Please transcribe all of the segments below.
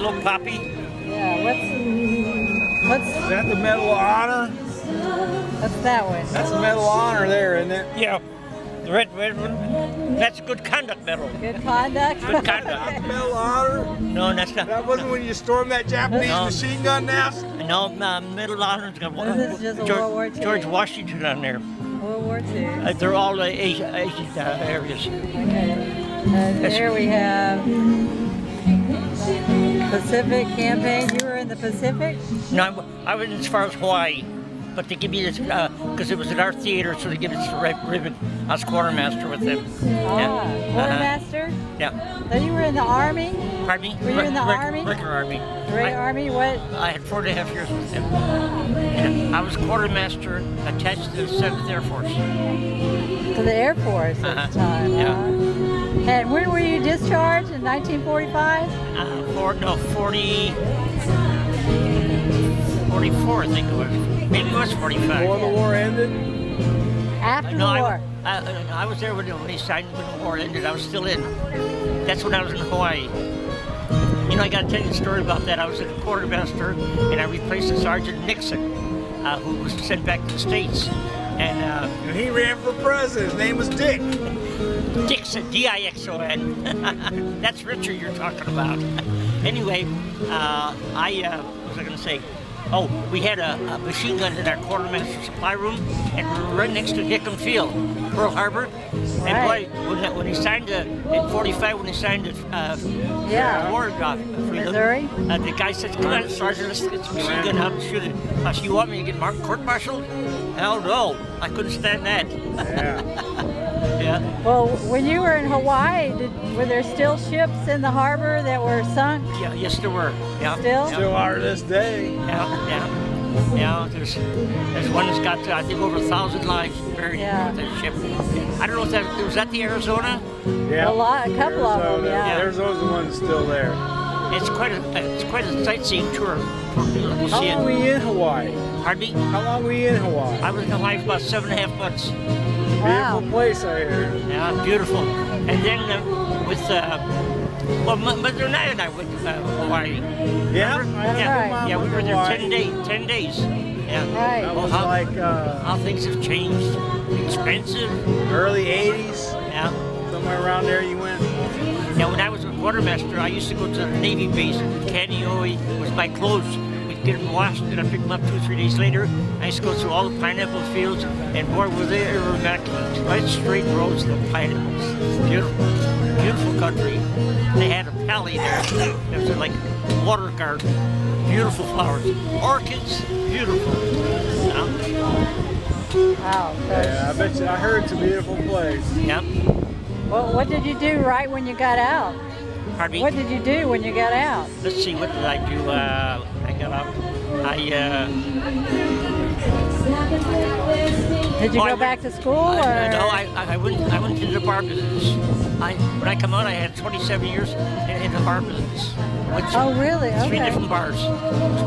little poppy. Yeah, what's Is that the Medal of Honor? what's that one? That's the Medal of Honor there, isn't it? Yeah. The red one. That's a good conduct medal. Good conduct? Good conduct. That's the Medal of Honor? No, that's not. That wasn't when you stormed that Japanese No. machine gun nest? No, Medal of Honor's got This is just a World War II. George Washington on there. World War II. They're all Asian areas. Okay. Here we have Pacific campaign. You were in the Pacific? No, I went as far as Hawaii, but they give me this because it was at our theater, so they give us the red ribbon. I was quartermaster with them. Quartermaster? Yeah. So you were in the Army? Pardon me? Were you in the Army? Regular Army. Regular Army? What? I had 4.5 years with them. And I was quartermaster attached to the 7th Air Force. To the Air Force at the time. Yeah. And when were you discharged? In 1945? 44, I think it was. Maybe it was 45. Before the war ended? After No, the war? I was there when he signed when the war ended. I was still in. That's when I was in Hawaii. You know, I got to tell you a story about that. I was a quartermaster, and I replaced Sergeant Nixon, who was sent back to the States. And he ran for president. His name was Dick. Dixon, D-I-X-O-N. That's Richard you're talking about. Anyway, what was I going to say? Oh, we had a machine gun in our quartermaster supply room, and we were right next to Hickam Field, Pearl Harbor. And boy, when he signed in 45, when he signed the war freedom, Missouri? The guy said, "Come on, Sergeant, let's get the machine gun out and shoot it." So you want me to get court-martialed? Hell no, I couldn't stand that. Yeah. Yeah. Well, when you were in Hawaii, were there still ships in the harbor that were sunk? Yeah, yes, there were. Yeah. Still? Still are to this day. Yeah, there's one that's got, I think, over 1,000 lives buried with that ship. I don't know if that, was that the Arizona? Yeah. A couple of them, yeah. Arizona's the one that's still there. It's quite a sightseeing tour for people to How see long were you in Hawaii? Pardon me? How long were you in Hawaii? I was in Hawaii for about 7.5 months. Beautiful place, I hear. Yeah, beautiful. And then with, Mother and I went to Hawaii. Yeah? Yeah, we were there 10 days. Yeah. Right. That was like how things have changed. Expensive. early 80s. Yeah. Somewhere around there you went. Now, when I was a quartermaster, I used to go to the Navy base in Kaneohe with my clothes. We'd get them washed, and I'd pick them up 2 or 3 days later. I used to go through all the pineapple fields, and boy, were they ever immaculate. Right straight roads to the pineapples. Beautiful, beautiful country. They had a pally there. There was like a water garden. Beautiful flowers. Orchids, beautiful. Wow. Yeah, I bet you, I heard it's a beautiful place. Yeah. Well, what did you do right when you got out? Pardon me? What did you do when you got out? Let's see, what did I do? I got out. Did you go back to school? Or? No, I went into the bar business. When I come out, I had 27 years in the bar business. Oh, really? Okay. 3 different bars.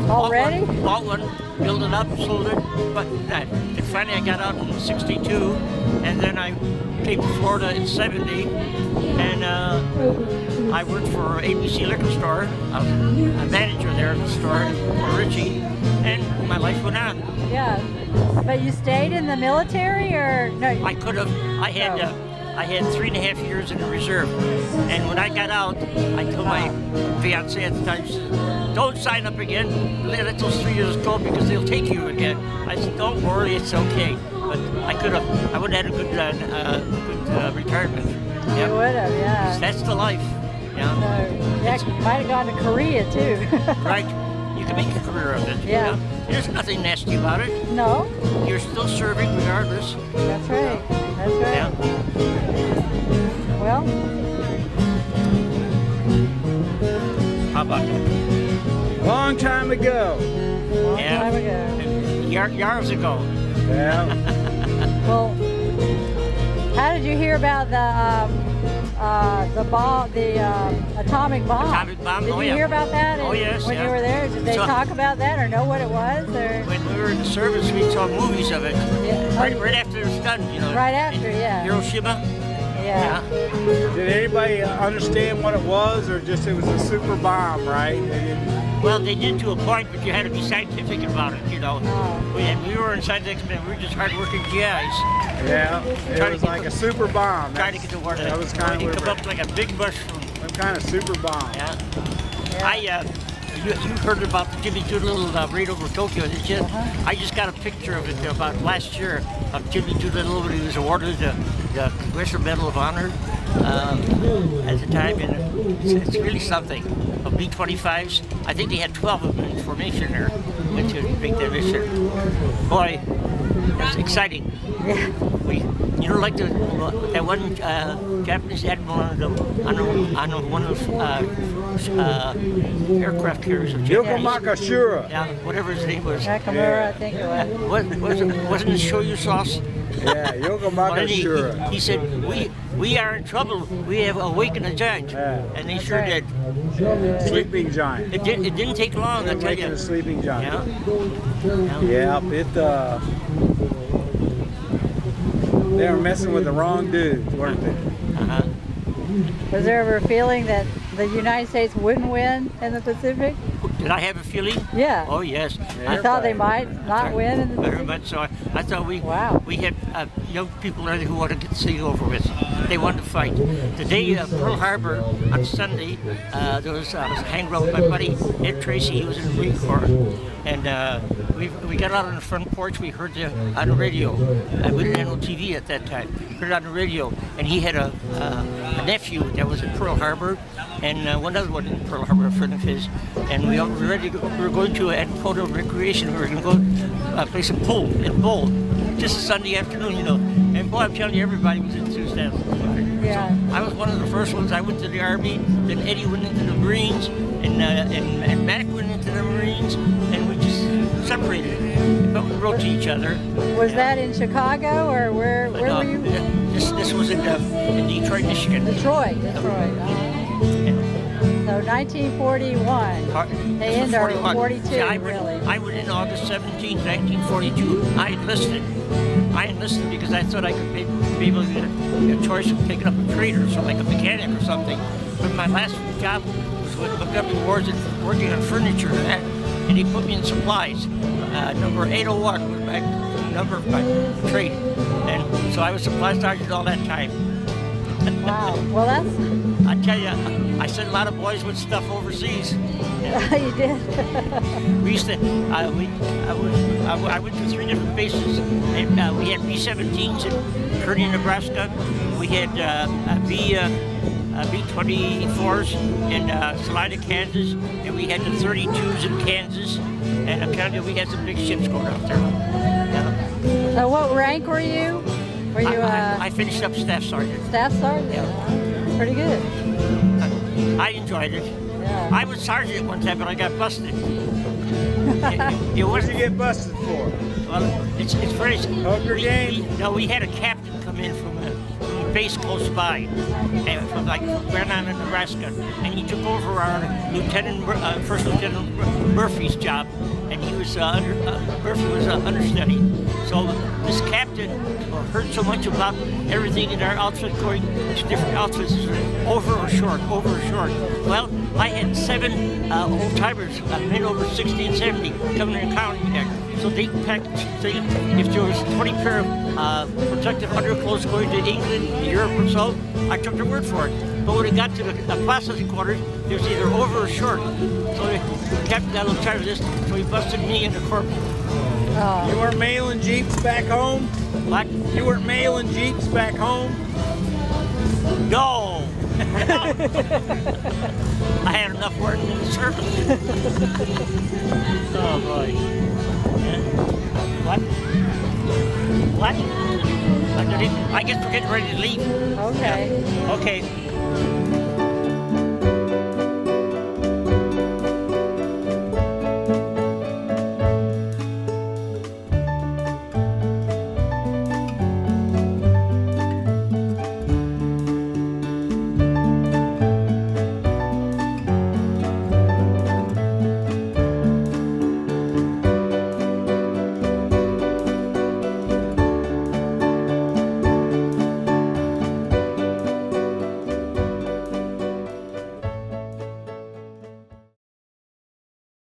Already? Bought one, built it up, sold it. But and finally, I got out in '62, and then I came to Florida in '70, and I worked for ABC Liquor Store. I was a manager there at the store for Richie, and my life went on. Yeah. But you stayed in the military, or no? I could have. I had 3.5 years in the reserve, and when I got out, I told my fiance at the time, she said, "Don't sign up again. Let those 3 years go because they'll take you again." I said, "Don't worry, it's okay." But I would have had a good retirement. You would have, yeah. That's the life. Yeah. So, you might have gone to Korea too. Right. You can make a career of it. Yeah. There's nothing nasty about it. No. You're still serving regardless. That's right. That's right. Yeah. Well. How about that? Long time ago. Long time ago. Years ago. Yeah. Well, how did you hear about the atomic bomb? Atomic bomb. Did you hear about that? Oh yes. When you were there, did they talk about that or know what it was? Or when we were in the service, we saw movies of it. Yeah. Right after it was done, you know. Right after, yeah. Hiroshima. Yeah. Did anybody understand what it was, or just it was a super bomb, right? They didn't. Well, they did to a point, but you had to be scientific about it, you know. Oh. We were in scientific, we were just hard-working GIs. Yeah, it was like a super bomb. Trying to get the water. That was kind of come up like a big mushroom. some kind of super bomb. Yeah. You heard about the Jimmy Doolittle raid over Tokyo, did you? I just got a picture of it about last year of Jimmy Doolittle when he was awarded the Congressional Medal of Honor at the time, and it's really something. Of B-25s, I think they had 12 of them in formation there. Went to make that mission. Boy, that's exciting. You know, like that one Japanese admiral on one of aircraft carriers of Japan. Yokomakashura. Yeah, whatever his name was. Nakamura, I think it was. Wasn't it shoyu sauce? Yeah, Yokomakashura. He said, we are in trouble. We have awakened a giant. Yeah. And they sure did. Sleeping giant. It didn't take long, I tell you. A sleeping giant. Yeah. Yeah, they were messing with the wrong dudes, weren't they? Was there ever a feeling that the United States wouldn't win in the Pacific? Did I have a feeling? Yeah. Oh, yes. I thought they might not win in the Very Pacific? much so. I thought we had young people there who wanted to get the city over with. They wanted to fight. The day Pearl Harbor on Sunday, I was hanging around with my buddy Ed Tracy. He was in the Marine Corps. And we got out on the front porch. We heard on the radio. We didn't have no TV at that time. Heard it on the radio. And he had a nephew that was at Pearl Harbor, and one other one in Pearl Harbor, a friend of his. And we were ready to go. We were going to Antipoda Recreation. We were going to go play some pool and bowl. Just a Sunday afternoon, you know. And boy, I'm telling you, everybody was enthused. Yeah. So I was one of the first ones. I went to the Army. Then Eddie went into the Marines, and Mac went into the Marines, and we just separated. But we wrote to each other. Was that in Chicago, or where were you? This was in Detroit, Michigan. Detroit. So 1941. They end our 42, See, really. I went in August 17, 1942. I enlisted because I thought I could be able to get a choice of taking up a trade or something, like a mechanic or something. But my last job was looking up in wars and working on furniture and he put me in supplies. Number 801 was my number of my trade. And so I was supply sergeant all that time. Wow. Well, that's... I tell you, I sent a lot of boys with stuff overseas. You did? We used to, I went to 3 different bases. And, we had B-17s in Kearney, Nebraska. We had B-24s in Salida, Kansas. And we had the 32s in Kansas. And we had some big ships going out there. Yeah. So what rank were you? Were you I finished up staff sergeant. Staff sergeant? Yeah. Pretty good. I enjoyed it. Yeah. I was sergeant at one time, but I got busted. It What wasn't did you get busted for? Well, it's very. Poker game? We had a captain come in from a base close by, and from like Granada, Nebraska, and he took over our First Lieutenant Murphy's job, and he was Murphy was understudy. So this captain heard so much about everything in our outfit going to different outfits, over or short. Well, I had 7 old timers, men over 60 and 70, coming in and counting there. So they packed, if there was 20 pair of protective underclothes going to England, Europe or so, I took their word for it. But when it got to the processing quarters, it was either over or short. So the captain got a little tired of this, so he busted me and the corporal. Oh. You weren't mailing Jeeps back home? What? You weren't mailing Jeeps back home? No! I had enough working in the service. Oh boy. What? I guess we're getting ready to leave. Okay. Okay.